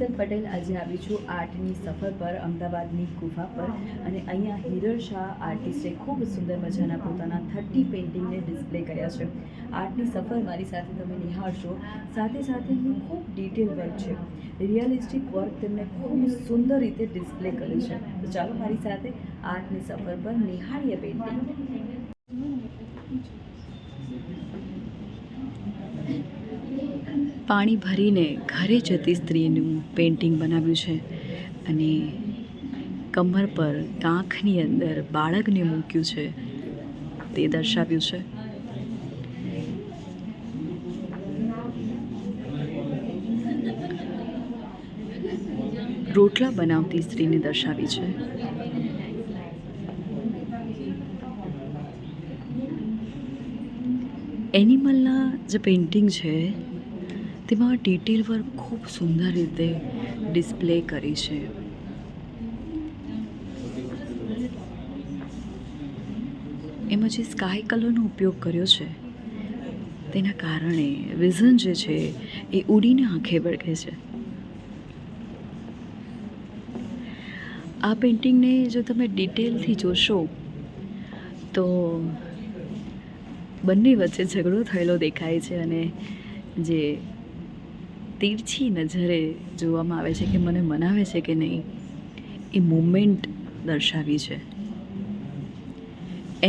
शीतल पटेल आज આવી છું આર્ટની સફર પર અમદાવાદની ગુફા પર અને અહીંયા હિરલ શાહ આર્ટિસ્ટે ખૂબ સુંદર મજાના પોતાના 30 પેઇન્ટિંગને ડિસ્પ્લે કર્યા છે। આર્ટની સફર મારી સાથે તમે નિહાળશો, સાથે સાથે ખૂબ ડિટેલ વર્ક છે, રિયલિસ્ટિક વર્ક તેમને ખૂબ સુંદર રીતે ડિસ્પ્લે કર્યું છે। તો ચાલો મારી સાથે આર્ટની સફર પર નિહાળીએ પેઇન્ટિંગ। પાણી ભરીને ઘરે જતી સ્ત્રીનું પેઇન્ટિંગ બનાવ્યું છે અને કમર પર કાંખની અંદર બાળકને મૂક્યું છે તે દર્શાવ્યું છે। રોટલા બનાવતી સ્ત્રીને દર્શાવી છે। એનિમલના જે પેઇન્ટિંગ છે તેમાં ડિટેલ વર્ક ખૂબ સુંદર રીતે ડિસ્પ્લે કરી છે। એમાં જે સ્કાય કલરનો ઉપયોગ કર્યો છે તેના કારણે વિઝન જે છે એ ઉડીને આંખે વળગે છે। આ પેઇન્ટિંગને જો તમે ડિટેલથી જોશો તો બંને વચ્ચે ઝઘડો થયેલો દેખાય છે અને જે તીરછી નજરે જોવામાં આવે છે કે મને મનાવે છે કે નહીં એ મુમેન્ટ દર્શાવી છે।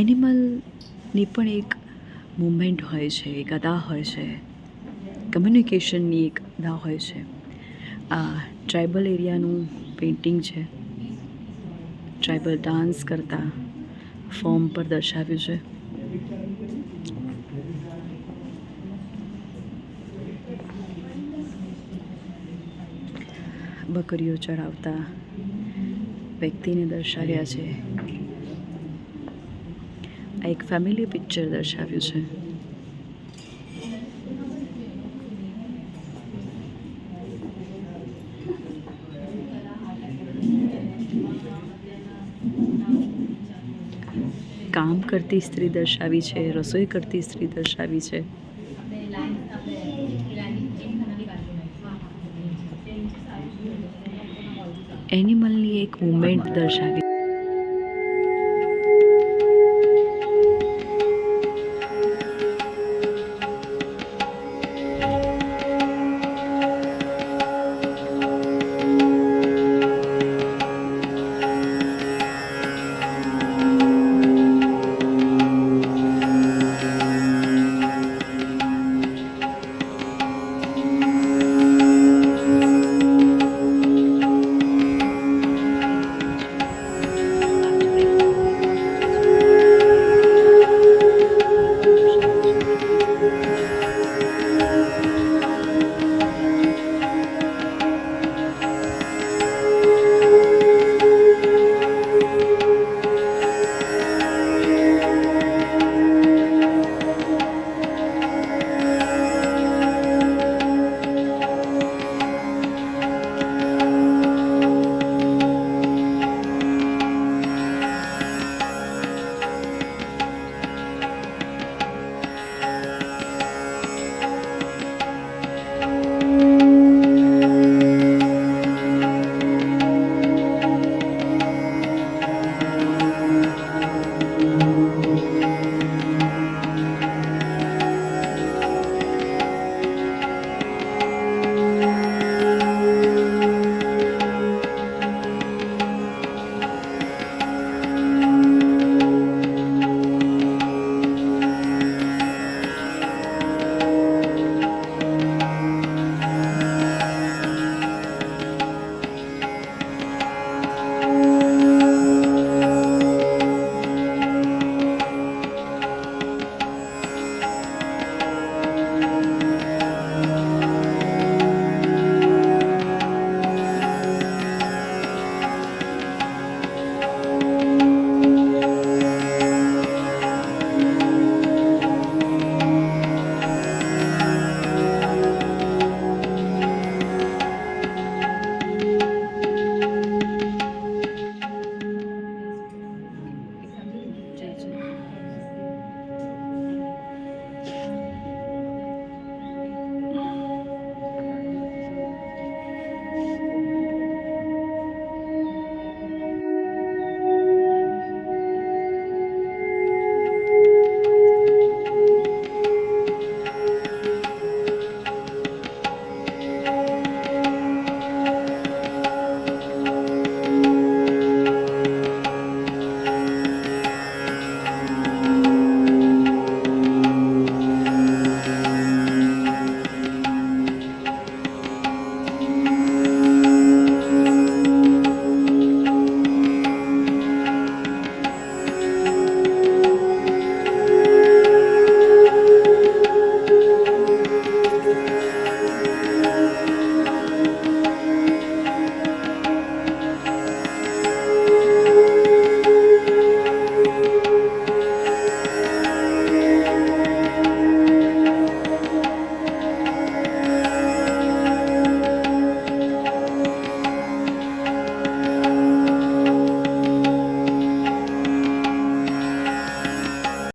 એનિમલની પણ એક મુમેન્ટ હોય છે, એક અદા હોય છે, કમ્યુનિકેશનની એક અદા હોય છે। આ ટ્રાઇબલ એરિયાનું પેઇન્ટિંગ છે, ટ્રાઇબલ ડાન્સ કરતા ફોર્મ પર દર્શાવ્યું છે। બકરીઓ ચડાવતા વ્યક્તિને દર્શાવ્યા છે। આ એક ફેમિલી પિક્ચર દર્શાવ્યું છે। કામ કરતી સ્ત્રી દર્શાવી છે, રસોઈ કરતી સ્ત્રી દર્શાવી છે। એનિમલની એક મુમેન્ટ દર્શાવી